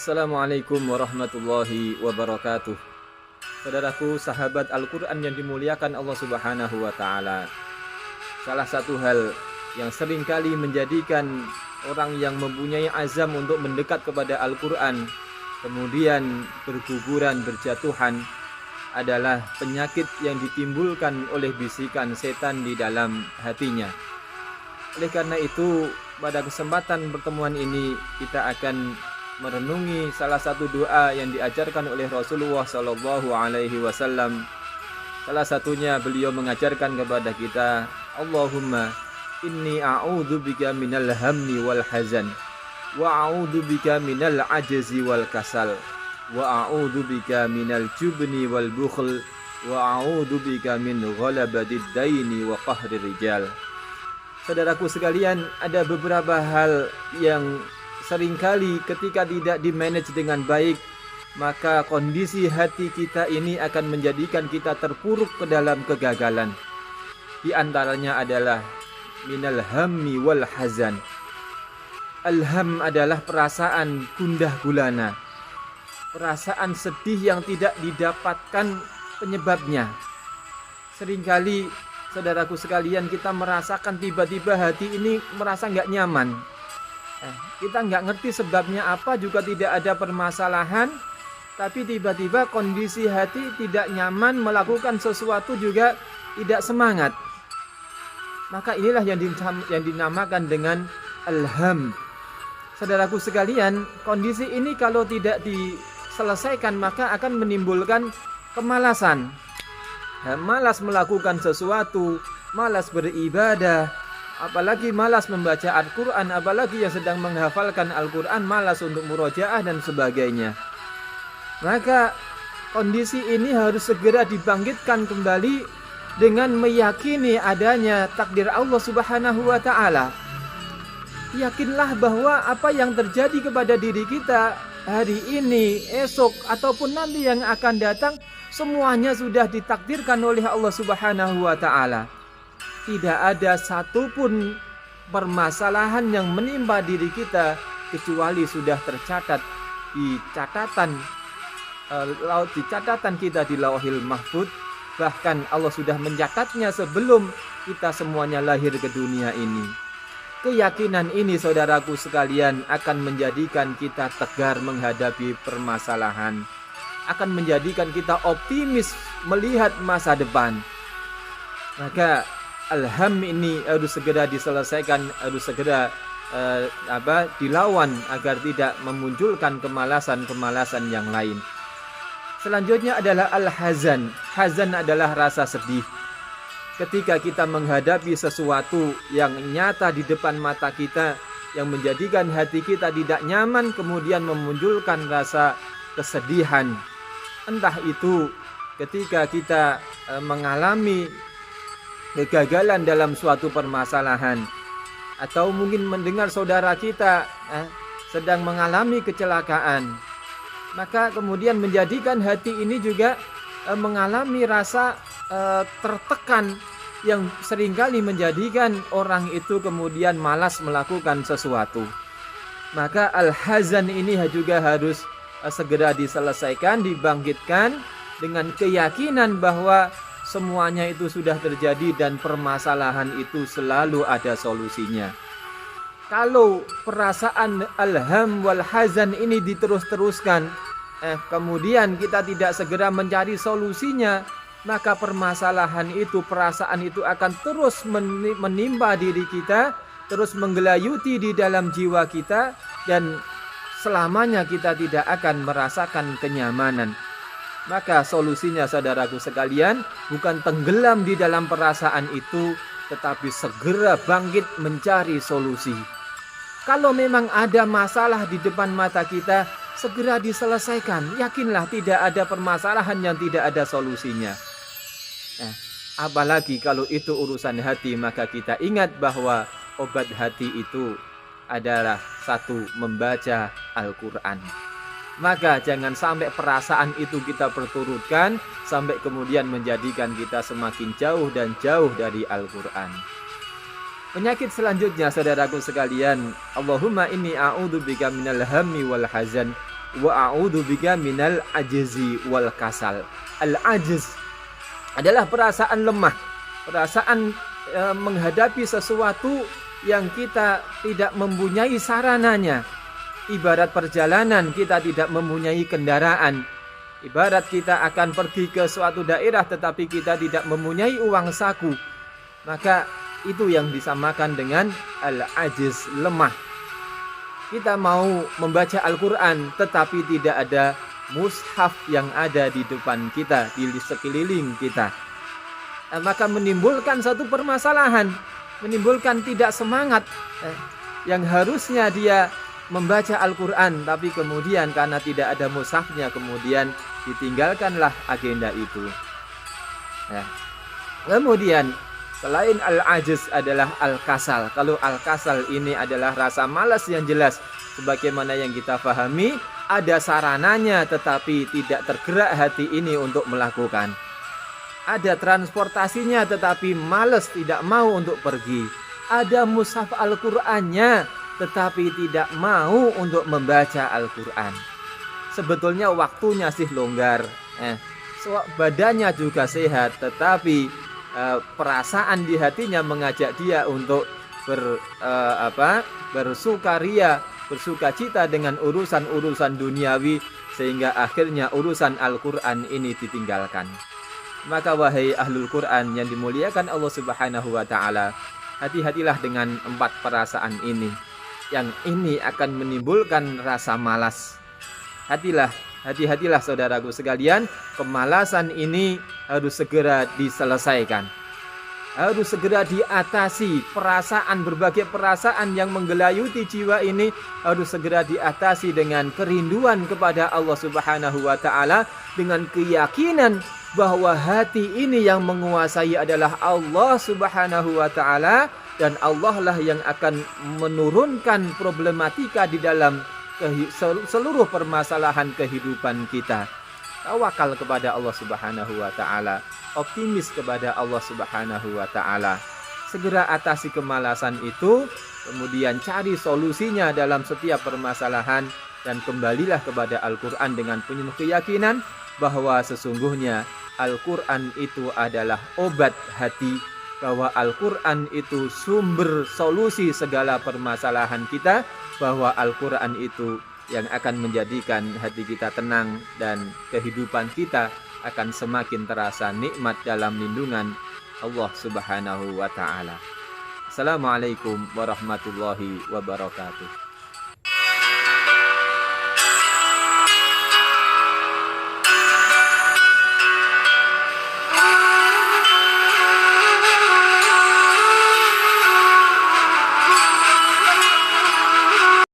Assalamualaikum warahmatullahi wabarakatuh. Saudaraku, sahabat Al-Quran yang dimuliakan Allah Subhanahu wa Ta'ala. Salah satu hal yang seringkali menjadikan orang yang mempunyai azam untuk mendekat kepada Al-Quran, kemudian berguguran, berjatuhan, adalah penyakit yang ditimbulkan oleh bisikan setan di dalam hatinya. Oleh karena itu, pada kesempatan pertemuan ini kita akan merenungi salah satu doa yang diajarkan oleh Rasulullah Sallallahu Alaihi Wasallam. Salah satunya beliau mengajarkan kepada kita, Allahumma inni a'udzubika minal hammi wal hazan, wa a'udzubika minal ajzi wal kasal, wa a'udzubika minal jubni wal bukhl, wa a'udzubika min ghalabatid daini wa qahrir rijal. Saudaraku sekalian, ada beberapa hal yang seringkali ketika tidak dimanage dengan baik, maka kondisi hati kita ini akan menjadikan kita terpuruk ke dalam kegagalan. Di antaranya adalah minal hammi wal hazan. Al-ham adalah perasaan gundah gulana, perasaan sedih yang tidak didapatkan penyebabnya. Seringkali saudaraku sekalian, kita merasakan tiba-tiba hati ini merasa nggak nyaman. Kita nggak ngerti sebabnya apa, juga tidak ada permasalahan, tapi tiba-tiba kondisi hati tidak nyaman, melakukan sesuatu juga tidak semangat. Maka inilah yang dinamakan dengan al-ham. Saudaraku sekalian, kondisi ini kalau tidak diselesaikan maka akan menimbulkan kemalasan. Malas melakukan sesuatu, malas beribadah, apalagi malas membaca Al-Quran, apalagi yang sedang menghafalkan Al-Quran malas untuk murojaah dan sebagainya. Maka kondisi ini harus segera dibangkitkan kembali dengan meyakini adanya takdir Allah Subhanahu wa Ta'ala. Yakinlah bahwa apa yang terjadi kepada diri kita hari ini, esok, ataupun nanti yang akan datang, semuanya sudah ditakdirkan oleh Allah Subhanahu wa Ta'ala. Tidak ada satupun permasalahan yang menimpa diri kita kecuali sudah tercatat di catatan kita di Lauhil Mahfuz. Bahkan Allah sudah mencatatnya sebelum kita semuanya lahir ke dunia ini. Keyakinan ini, saudaraku sekalian, akan menjadikan kita tegar menghadapi permasalahan, akan menjadikan kita optimis melihat masa depan. Maka al-ham ini harus segera diselesaikan, harus segera dilawan agar tidak memunculkan kemalasan-kemalasan yang lain. Selanjutnya adalah al-hazan. Hazan adalah rasa sedih. Ketika kita menghadapi sesuatu yang nyata di depan mata kita, yang menjadikan hati kita tidak nyaman, kemudian memunculkan rasa kesedihan. Entah itu ketika kita mengalami kegagalan dalam suatu permasalahan, atau mungkin mendengar saudara kita sedang mengalami kecelakaan, maka kemudian menjadikan hati ini juga mengalami rasa tertekan yang seringkali menjadikan orang itu kemudian malas melakukan sesuatu. Maka al-hazan ini juga harus segera diselesaikan, dibangkitkan dengan keyakinan bahwa semuanya itu sudah terjadi dan permasalahan itu selalu ada solusinya. Kalau perasaan al-ham wal hazan ini diterus-teruskan, kemudian kita tidak segera mencari solusinya, maka permasalahan itu, perasaan itu akan terus menimpa diri kita, terus menggelayuti di dalam jiwa kita, dan selamanya kita tidak akan merasakan kenyamanan. Maka solusinya, saudaraku sekalian, bukan tenggelam di dalam perasaan itu, tetapi segera bangkit mencari solusi. Kalau memang ada masalah di depan mata kita, segera diselesaikan. Yakinlah tidak ada permasalahan yang tidak ada solusinya. Apalagi kalau itu urusan hati, maka kita ingat bahwa obat hati itu adalah satu, membaca Al-Quran. Maka jangan sampai perasaan itu kita perturutkan sampai kemudian menjadikan kita semakin jauh dan jauh dari Al-Quran. Penyakit selanjutnya, saudaraku sekalian, Allahumma inni a'udzubika minal hammi wal hazan, wa a'udzubika minal ajzi wal kasal. Al-ajz adalah perasaan lemah, perasaan menghadapi sesuatu yang kita tidak mempunyai sarananya. Ibarat perjalanan kita tidak mempunyai kendaraan. Ibarat kita akan pergi ke suatu daerah tetapi kita tidak mempunyai uang saku. Maka itu yang disamakan dengan al-ajiz, lemah. Kita mau membaca Al-Quran tetapi tidak ada mushaf yang ada di depan kita, di sekeliling kita. Maka menimbulkan satu permasalahan, menimbulkan tidak semangat. Yang harusnya dia membaca Al-Quran, tapi kemudian karena tidak ada mushafnya, kemudian ditinggalkanlah agenda itu. Kemudian selain al-ajiz adalah al-kasal. Kalau al-kasal ini adalah rasa malas yang jelas, sebagaimana yang kita pahami, ada sarananya tetapi tidak tergerak hati ini untuk melakukan. Ada transportasinya tetapi malas, tidak mau untuk pergi. Ada mushaf Al-Qur'annya tetapi tidak mau untuk membaca Al-Qur'an. Sebetulnya waktunya sih longgar, badannya juga sehat, tetapi perasaan di hatinya mengajak dia untuk bersukaria, bersukacita dengan urusan-urusan duniawi, sehingga akhirnya urusan Al-Quran ini ditinggalkan. Maka wahai ahlul Quran yang dimuliakan Allah Subhanahu wa ta'ala, hati-hatilah dengan 4 perasaan ini. Yang ini akan menimbulkan rasa malas. Hati-hatilah saudaraku sekalian, kemalasan ini harus segera diselesaikan. Harus segera diatasi. Berbagai perasaan yang menggelayuti jiwa ini harus segera diatasi dengan kerinduan kepada Allah Subhanahu wa ta'ala, dengan keyakinan bahwa hati ini yang menguasai adalah Allah Subhanahu wa ta'ala, dan Allah lah yang akan menurunkan problematika di dalam seluruh permasalahan kehidupan kita. Tawakal kepada Allah Subhanahu wa ta'ala, optimis kepada Allah Subhanahu wa ta'ala. Segera atasi kemalasan itu, kemudian cari solusinya dalam setiap permasalahan, dan kembalilah kepada Al-Quran dengan penuh keyakinan bahwa sesungguhnya Al-Quran itu adalah obat hati, bahwa Al-Quran itu sumber solusi segala permasalahan kita, bahwa Al-Quran itu yang akan menjadikan hati kita tenang dan kehidupan kita akan semakin terasa nikmat dalam lindungan Allah Subhanahu wa ta'ala. Assalamualaikum warahmatullahi wabarakatuh.